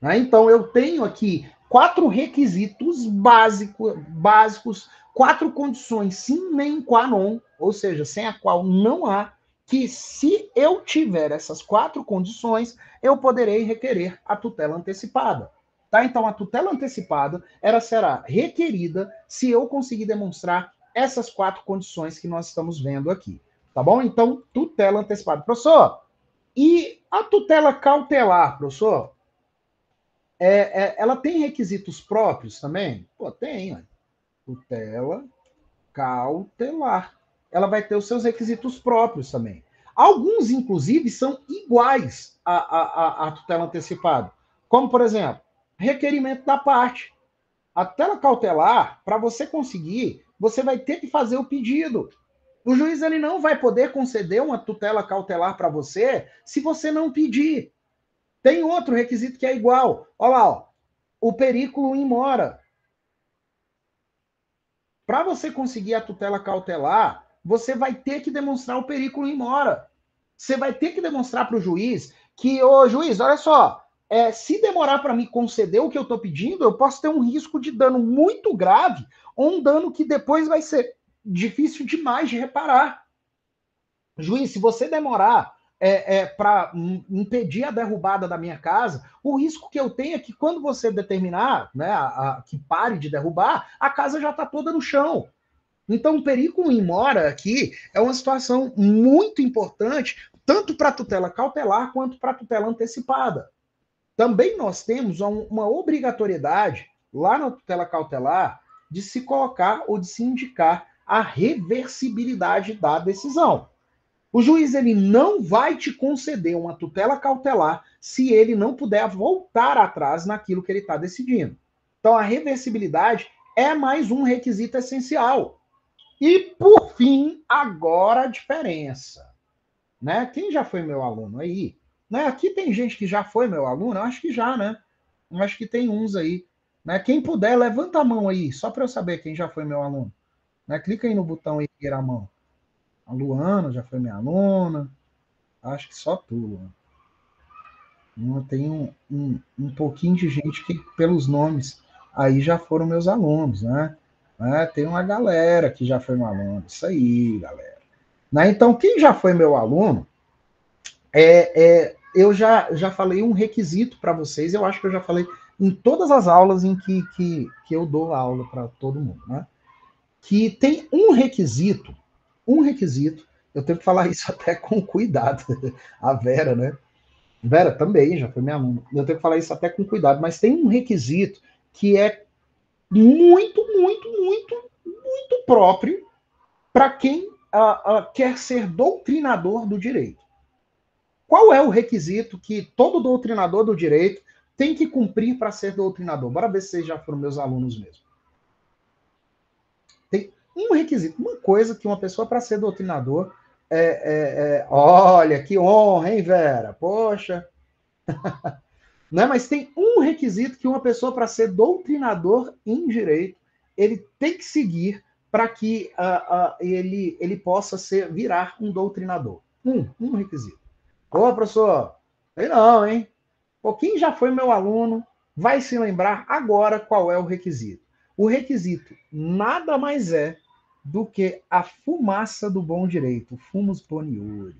Speaker 1: Né? Então, eu tenho aqui 4 requisitos básicos, 4 condições sine qua non, ou seja, sem a qual não há, que se eu tiver essas 4 condições, eu poderei requerer a tutela antecipada. Tá? Então, a tutela antecipada ela será requerida se eu conseguir demonstrar essas 4 condições que nós estamos vendo aqui. Tá bom? Então, tutela antecipada. Professor, e a tutela cautelar, professor? Ela tem requisitos próprios também? Pô, tem, ó. Tutela cautelar. Ela vai ter os seus requisitos próprios também. Alguns, inclusive, são iguais à tutela antecipada. Como, por exemplo, requerimento da parte. A tutela cautelar, para você conseguir, você vai ter que fazer o pedido. O juiz ele não vai poder conceder uma tutela cautelar para você se você não pedir. Tem outro requisito que é igual. Olha lá, ó, o perículo in mora. Para você conseguir a tutela cautelar, você vai ter que demonstrar o perículo in mora. Você vai ter que demonstrar para o juiz que, ô juiz, olha só, se demorar para me conceder o que eu estou pedindo, eu posso ter um risco de dano muito grave ou um dano que depois vai ser difícil demais de reparar. Juiz, se você demorar para impedir a derrubada da minha casa, o risco que eu tenho é que quando você determinar, né, que pare de derrubar, a casa já está toda no chão. Então, o perículo in mora aqui é uma situação muito importante, tanto para a tutela cautelar quanto para a tutela antecipada. Também nós temos uma obrigatoriedade, lá na tutela cautelar, de se colocar ou de se indicar a reversibilidade da decisão. O juiz ele não vai te conceder uma tutela cautelar se ele não puder voltar atrás naquilo que ele está decidindo. Então, a reversibilidade é mais um requisito essencial. E, por fim, agora a diferença. Né? Quem já foi meu aluno aí? Né? Aqui tem gente que já foi meu aluno? Eu acho que já, né? Eu acho que tem uns aí. Né? Quem puder, levanta a mão aí, só para eu saber quem já foi meu aluno. Né? Clica aí no botão aí, a mão. A Luana já foi minha aluna. Acho que só tu, Luana. Tem um pouquinho de gente que, pelos nomes, aí já foram meus alunos, né? Tem uma galera que já foi meu aluno. Isso aí, galera. Né? Então, quem já foi meu aluno, eu já falei um requisito para vocês, eu acho que eu já falei em todas as aulas em que eu dou aula para todo mundo, né? Que tem um requisito, eu tenho que falar isso até com cuidado, a Vera, né? Vera também já foi minha aluna, eu tenho que falar isso até com cuidado, mas tem um requisito que é muito próprio para quem quer ser doutrinador do direito. Qual é o requisito que todo doutrinador do direito tem que cumprir para ser doutrinador? Bora ver se vocês já foram meus alunos mesmo. Tem um requisito, uma coisa que uma pessoa para ser doutrinador olha, que honra, hein, Vera? Poxa. Né? Mas tem um requisito que uma pessoa para ser doutrinador em direito, ele tem que seguir para que ele possa virar um doutrinador. Um requisito. Ô, professor, sei não, hein? Pô, quem já foi meu aluno vai se lembrar agora qual é o requisito. O requisito nada mais é do que a fumaça do bom direito, fumus boniuri.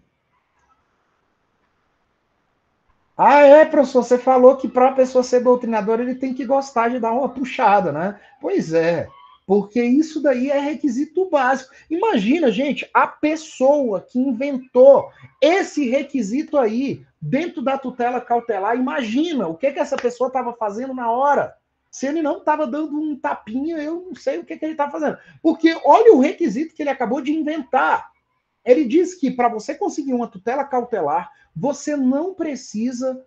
Speaker 1: Professor, você falou que para a pessoa ser doutrinador ele tem que gostar de dar uma puxada, né? Pois é, porque isso daí é requisito básico. Imagina, gente, a pessoa que inventou esse requisito aí dentro da tutela cautelar, imagina o que essa pessoa estava fazendo na hora. Se ele não estava dando um tapinha, eu não sei o que ele está fazendo. Porque olha o requisito que ele acabou de inventar. Ele diz que para você conseguir uma tutela cautelar, você não precisa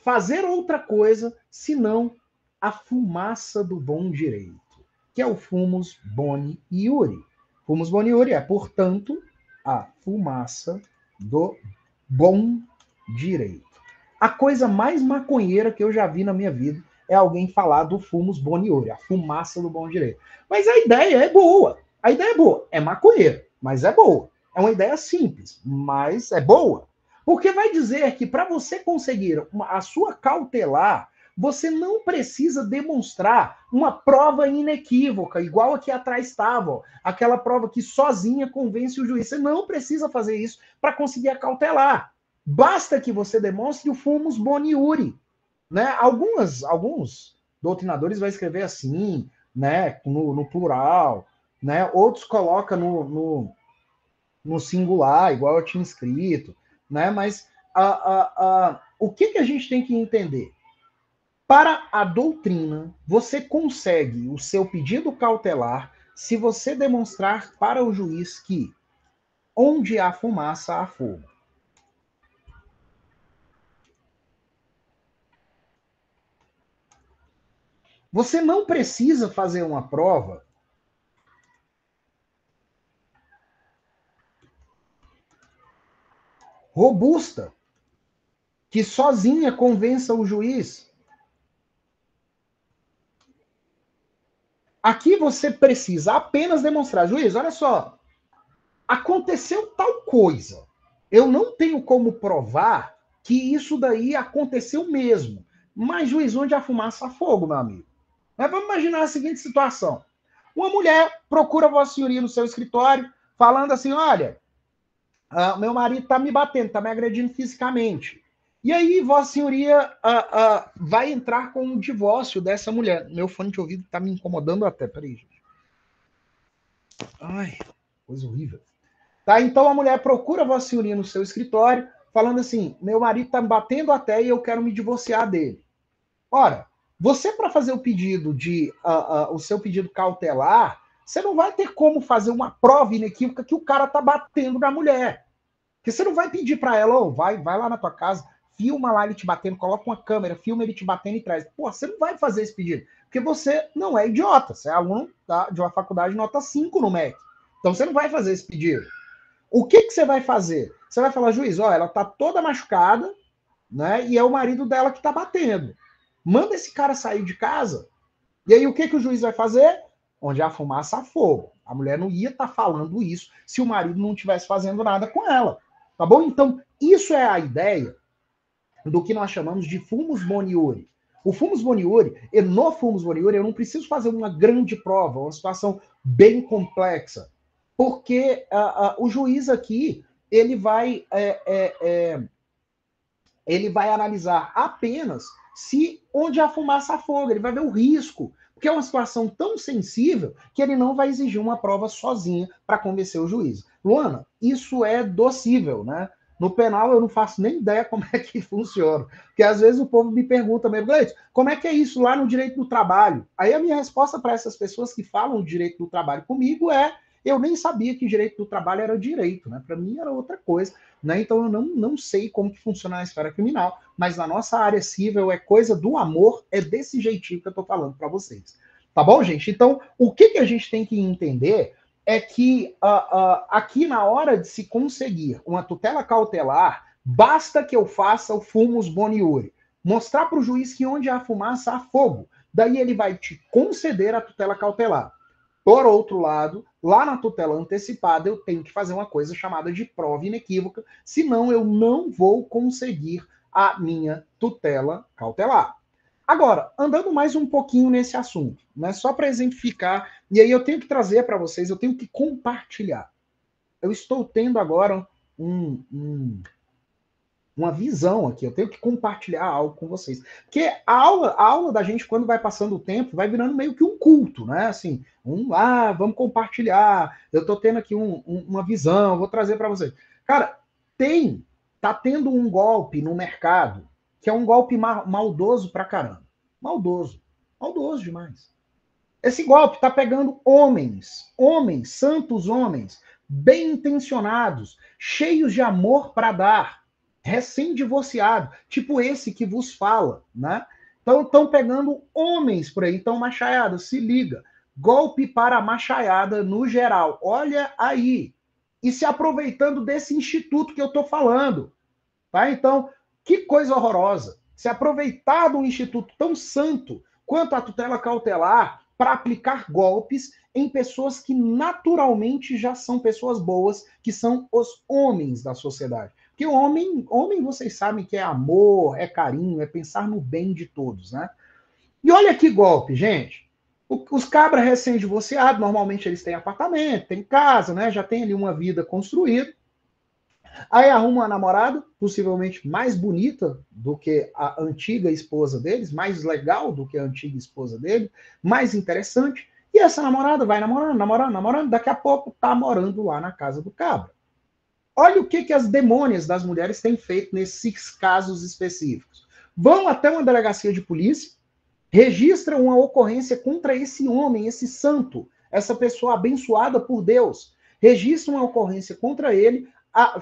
Speaker 1: fazer outra coisa senão a fumaça do bom direito, que é o fumus boni iure. Fumus boni iure é, portanto, a fumaça do bom direito. A coisa mais maconheira que eu já vi na minha vida é alguém falar do fumus boni iure, a fumaça do bom direito. Mas a ideia é boa. A ideia é boa. É maconheira, mas é boa. É uma ideia simples, mas é boa. Porque vai dizer que para você conseguir a sua cautelar, você não precisa demonstrar uma prova inequívoca, igual aqui atrás estava, aquela prova que sozinha convence o juiz. Você não precisa fazer isso para conseguir a cautelar. Basta que você demonstre o fumus boni iure. Né? Alguns doutrinadores vão escrever assim, né, no plural, né? Outros colocam no singular, igual eu tinha escrito, né? Mas o que a gente tem que entender? Para a doutrina, você consegue o seu pedido cautelar se você demonstrar para o juiz que onde há fumaça, há fogo. Você não precisa fazer uma prova robusta que sozinha convença o juiz. Aqui você precisa apenas demonstrar, juiz, olha só, aconteceu tal coisa. Eu não tenho como provar que isso daí aconteceu mesmo. Mas, juiz, onde há fumaça, há fogo, meu amigo. Mas vamos imaginar a seguinte situação. Uma mulher procura Vossa Senhoria no seu escritório, falando assim, olha, meu marido está me batendo, está me agredindo fisicamente. E aí, Vossa Senhoria vai entrar com o divórcio dessa mulher. Meu fone de ouvido está me incomodando até. Peraí, gente. Ai, coisa horrível. Tá? Então a mulher procura Vossa Senhoria no seu escritório, falando assim: meu marido está me batendo até e eu quero me divorciar dele. Ora, você, para fazer o pedido o seu pedido cautelar, você não vai ter como fazer uma prova inequívoca que o cara tá batendo na mulher. Porque você não vai pedir para ela, oh, vai lá na tua casa, filma lá ele te batendo, coloca uma câmera, filma ele te batendo e traz. Pô, você não vai fazer esse pedido, porque você não é idiota, você é aluno de uma faculdade nota 5 no MEC. Então você não vai fazer esse pedido. O que você vai fazer? Você vai falar, juiz, ó, ela tá toda machucada, né? E é o marido dela que tá batendo. Manda esse cara sair de casa. E aí o que o juiz vai fazer? Onde há fumaça, há fogo. A mulher não ia estar falando isso se o marido não estivesse fazendo nada com ela. Tá bom? Então, isso é a ideia do que nós chamamos de fumus boniuri. O fumus boniuri, e no fumus boniuri, eu não preciso fazer uma grande prova, uma situação bem complexa, porque o juiz aqui ele vai analisar apenas se onde há fumaça há fogo, ele vai ver o risco, porque é uma situação tão sensível que ele não vai exigir uma prova sozinha para convencer o juiz. Luana, isso é docível, né? No penal eu não faço nem ideia como é que funciona, porque às vezes o povo me pergunta mesmo, Gleito, como é que é isso lá no direito do trabalho? Aí a minha resposta para essas pessoas que falam o direito do trabalho comigo é eu nem sabia que direito do trabalho era direito, né? Para mim era outra coisa. Né? Então eu não sei como que funciona a esfera criminal, mas na nossa área civil é coisa do amor, é desse jeitinho que eu estou falando para vocês. Tá bom, gente? Então, o que a gente tem que entender é que aqui na hora de se conseguir uma tutela cautelar, basta que eu faça o fumus boniuri. Mostrar para o juiz que onde há fumaça, há fogo. Daí ele vai te conceder a tutela cautelar. Por outro lado, lá na tutela antecipada, eu tenho que fazer uma coisa chamada de prova inequívoca, senão eu não vou conseguir a minha tutela cautelar. Agora, andando mais um pouquinho nesse assunto, né, só para exemplificar, e aí eu tenho que trazer para vocês, eu tenho que compartilhar. Eu estou tendo agora uma visão aqui, eu tenho que compartilhar algo com vocês. Porque a aula da gente, quando vai passando o tempo, vai virando meio que um culto, né? Assim, vamos compartilhar, eu tô tendo aqui uma visão, vou trazer para vocês. Cara, tá tendo um golpe no mercado, que é um golpe maldoso pra caramba. Maldoso. Maldoso demais. Esse golpe tá pegando homens, santos homens, bem intencionados, cheios de amor para dar, recém-divorciado, tipo esse que vos fala, né? Então estão pegando homens por aí. Então, machaiada, se liga. Golpe para a machaiada no geral. Olha aí. E se aproveitando desse instituto que eu estou falando. Tá? Então, que coisa horrorosa. Se aproveitar de um instituto tão santo quanto a tutela cautelar para aplicar golpes em pessoas que naturalmente já são pessoas boas, que são os homens da sociedade. Porque homem vocês sabem que é amor, é carinho, é pensar no bem de todos, né? E olha que golpe, gente. Os cabras recém-divorciados, normalmente eles têm apartamento, têm casa, né? Já tem ali uma vida construída. Aí arruma uma namorada, possivelmente mais bonita do que a antiga esposa deles, mais legal do que a antiga esposa dele, mais interessante. E essa namorada vai namorando, daqui a pouco tá morando lá na casa do cabra. Olha o que as demônias das mulheres têm feito nesses casos específicos. Vão até uma delegacia de polícia, registram uma ocorrência contra esse homem, esse santo, essa pessoa abençoada por Deus. Registram uma ocorrência contra ele,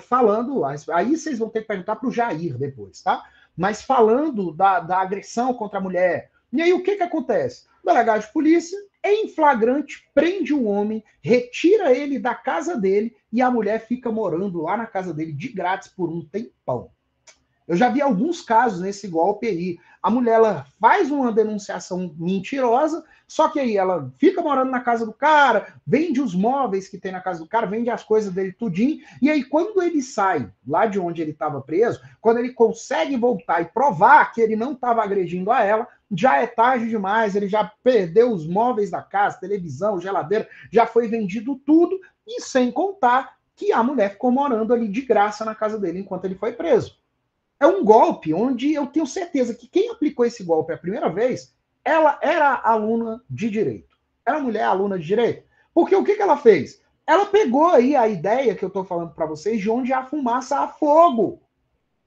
Speaker 1: falando, aí vocês vão ter que perguntar para o Jair depois, tá? Mas falando da agressão contra a mulher. E aí o que acontece? O delegado de polícia, em flagrante, prende o homem, retira ele da casa dele e a mulher fica morando lá na casa dele de grátis por um tempão. Eu já vi alguns casos nesse golpe aí. A mulher ela faz uma denunciação mentirosa, só que aí ela fica morando na casa do cara, vende os móveis que tem na casa do cara, vende as coisas dele tudinho, e aí quando ele sai lá de onde ele estava preso, quando ele consegue voltar e provar que ele não estava agredindo a ela, já é tarde demais, ele já perdeu os móveis da casa, televisão, geladeira, já foi vendido tudo, e sem contar que a mulher ficou morando ali de graça na casa dele enquanto ele foi preso. É um golpe onde eu tenho certeza que quem aplicou esse golpe a primeira vez, ela era aluna de direito. Era mulher aluna de direito. Porque o que ela fez? Ela pegou aí a ideia que eu estou falando para vocês de onde há fumaça há fogo.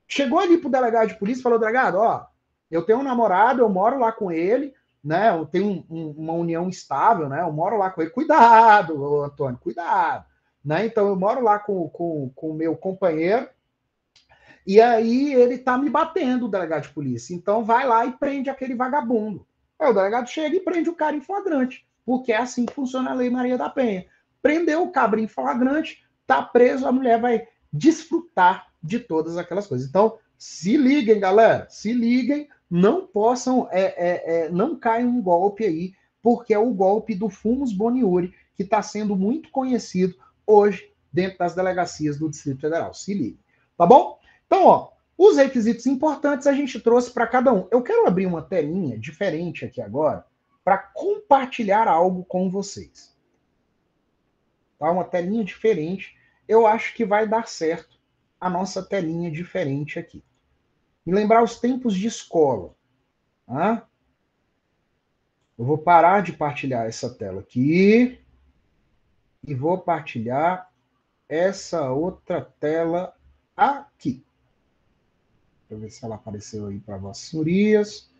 Speaker 1: Chegou ali pro delegado de polícia e falou, delegado, ó, eu tenho um namorado, eu moro lá com ele, né? Eu tenho uma união estável, né? Eu moro lá com ele. Cuidado, Antônio, cuidado. Né? Então eu moro lá com o meu companheiro, e aí ele tá me batendo, o delegado de polícia. Então vai lá e prende aquele vagabundo. Aí o delegado chega e prende o cara em flagrante, porque é assim que funciona a Lei Maria da Penha. Prendeu o cabra em flagrante, tá preso, a mulher vai desfrutar de todas aquelas coisas. Então, se liguem, galera, se liguem, não possam, não caiam um golpe aí, porque é o golpe do Fumus Boniuri, que está sendo muito conhecido hoje dentro das delegacias do Distrito Federal. Se liguem, tá bom? Então, ó, os requisitos importantes a gente trouxe para cada um. Eu quero abrir uma telinha diferente aqui agora para compartilhar algo com vocês. Tá? Uma telinha diferente. Eu acho que vai dar certo a nossa telinha diferente aqui. E lembrar os tempos de escola. Tá? Eu vou parar de partilhar essa tela aqui e vou partilhar essa outra tela aqui. Deixa eu ver se ela apareceu aí para vossas senhorias.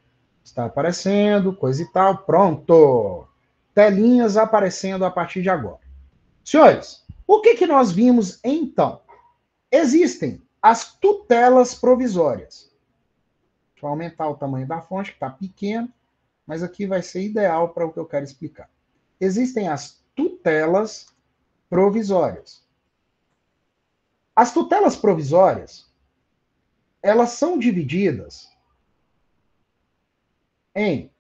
Speaker 1: Está aparecendo, coisa e tal. Pronto. Telinhas aparecendo a partir de agora. Senhores, o que nós vimos então? Existem as tutelas provisórias. Deixa eu aumentar o tamanho da fonte, que está pequeno, mas aqui vai ser ideal para o que eu quero explicar. Existem as tutelas provisórias. As tutelas provisórias, elas são divididas em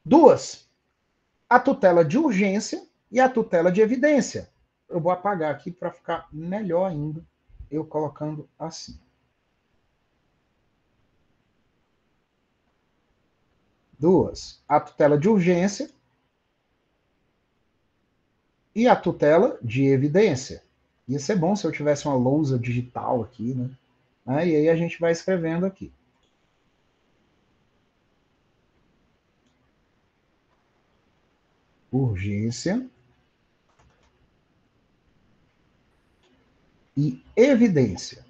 Speaker 1: duas: a tutela de urgência e a tutela de evidência. Eu vou apagar aqui para ficar melhor ainda, eu colocando assim. Duas: a tutela de urgência e a tutela de evidência. Ia ser bom se eu tivesse uma lousa digital aqui, né? E aí a gente vai escrevendo aqui. Urgência e evidência.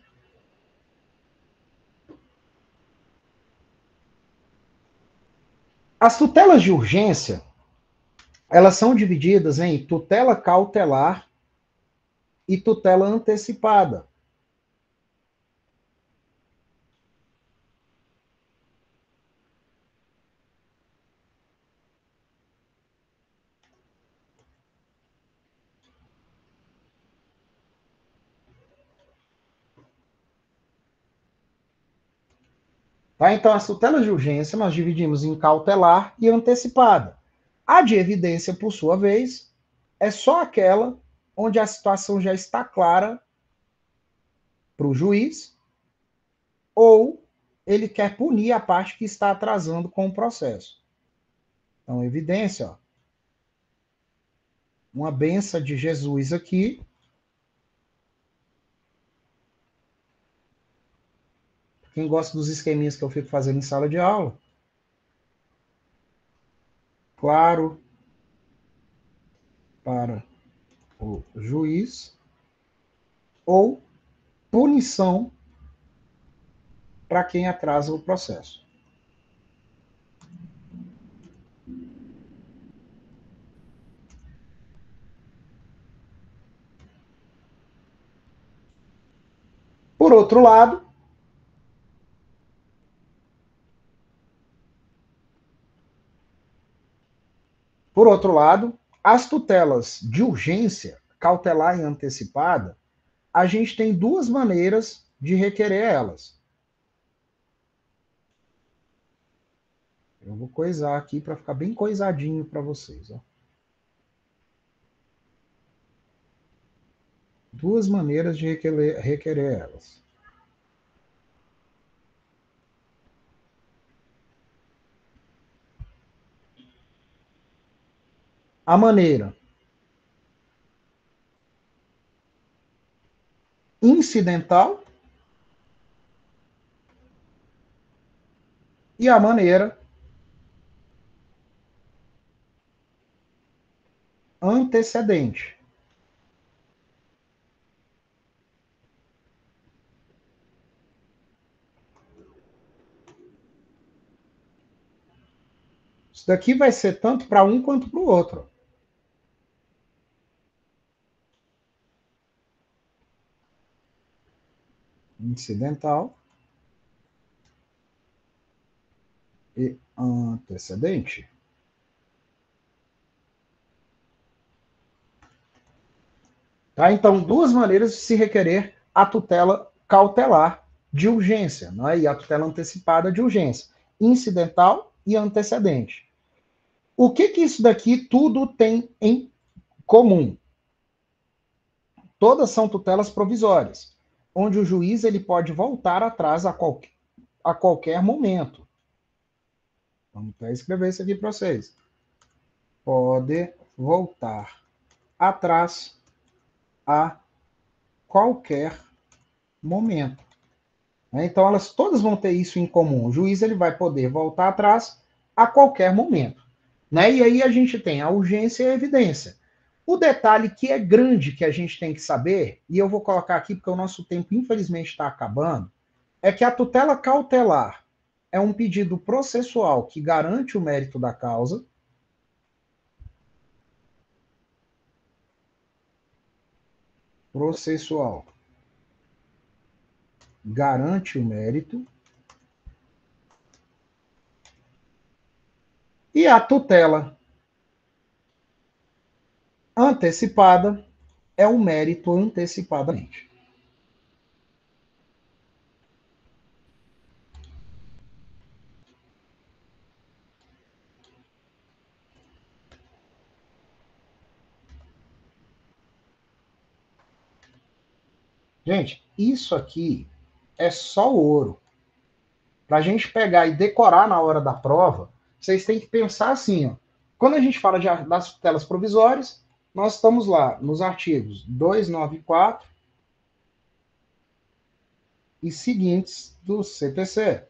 Speaker 1: As tutelas de urgência, elas são divididas em tutela cautelar e tutela antecipada. Tá? Então, as tutelas de urgência nós dividimos em cautelar e antecipada. A de evidência, por sua vez, é só aquela onde a situação já está clara para o juiz ou ele quer punir a parte que está atrasando com o processo. Então, evidência, ó, uma benção de Jesus aqui. Quem gosta dos esqueminhas que eu fico fazendo em sala de aula. Claro. para o juiz ou punição para quem atrasa o processo. Por outro lado, as tutelas de urgência, cautelar e antecipada, a gente tem duas maneiras de requerer elas. Eu vou coisar aqui para ficar bem coisadinho para vocês. Ó. Duas maneiras de requerer elas. A maneira incidental e a maneira antecedente. Isso daqui vai ser tanto para um quanto para o outro. Incidental e antecedente. Tá? Então, duas maneiras de se requerer a tutela cautelar de urgência, não é? E a tutela antecipada de urgência, incidental e antecedente. O que isso daqui tudo tem em comum? Todas são tutelas provisórias, onde o juiz ele pode voltar atrás a qualquer momento. Vamos até escrever isso aqui para vocês. Pode voltar atrás a qualquer momento. Então, elas todas vão ter isso em comum. O juiz ele vai poder voltar atrás a qualquer momento. Né? E aí a gente tem a urgência e a evidência. O detalhe que é grande que a gente tem que saber, e eu vou colocar aqui porque o nosso tempo infelizmente está acabando, é que a tutela cautelar é um pedido processual que garante o mérito da causa. Processual garante o mérito. E a tutela antecipada é o mérito antecipadamente. Gente, isso aqui é só ouro. Para a gente pegar e decorar na hora da prova, vocês têm que pensar assim, ó. Quando a gente fala das tutelas provisórias, nós estamos lá nos artigos 294 e seguintes do CPC.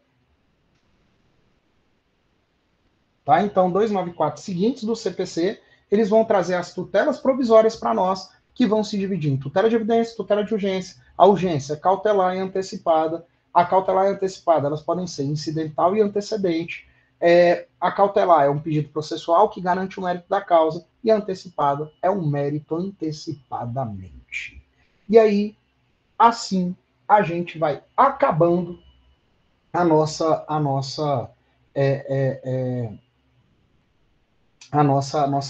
Speaker 1: Tá? Então, 294 seguintes do CPC, eles vão trazer as tutelas provisórias para nós, que vão se dividir em tutela de evidência, tutela de urgência. A urgência cautelar e antecipada. A cautelar e antecipada, elas podem ser incidental e antecedente. A cautelar é um pedido processual que garante o mérito da causa, e a antecipada é um mérito antecipadamente. E aí, assim, a gente vai acabando a nossa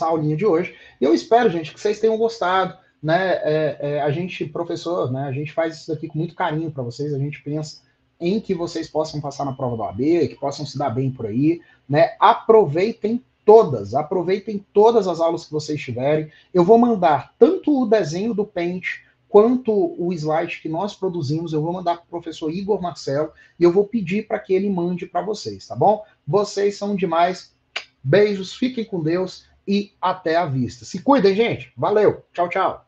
Speaker 1: aulinha de hoje. E eu espero, gente, que vocês tenham gostado. Né? A gente, professor, né, a gente faz isso daqui com muito carinho para vocês, a gente pensa em que vocês possam passar na prova da OAB, que possam se dar bem por aí. Né? Aproveitem todas as aulas que vocês tiverem. Eu vou mandar tanto o desenho do Paint quanto o slide que nós produzimos, eu vou mandar para o professor Igor Marcelo e eu vou pedir para que ele mande para vocês, tá bom? Vocês são demais. Beijos, fiquem com Deus e até a vista. Se cuidem, gente. Valeu. Tchau, tchau.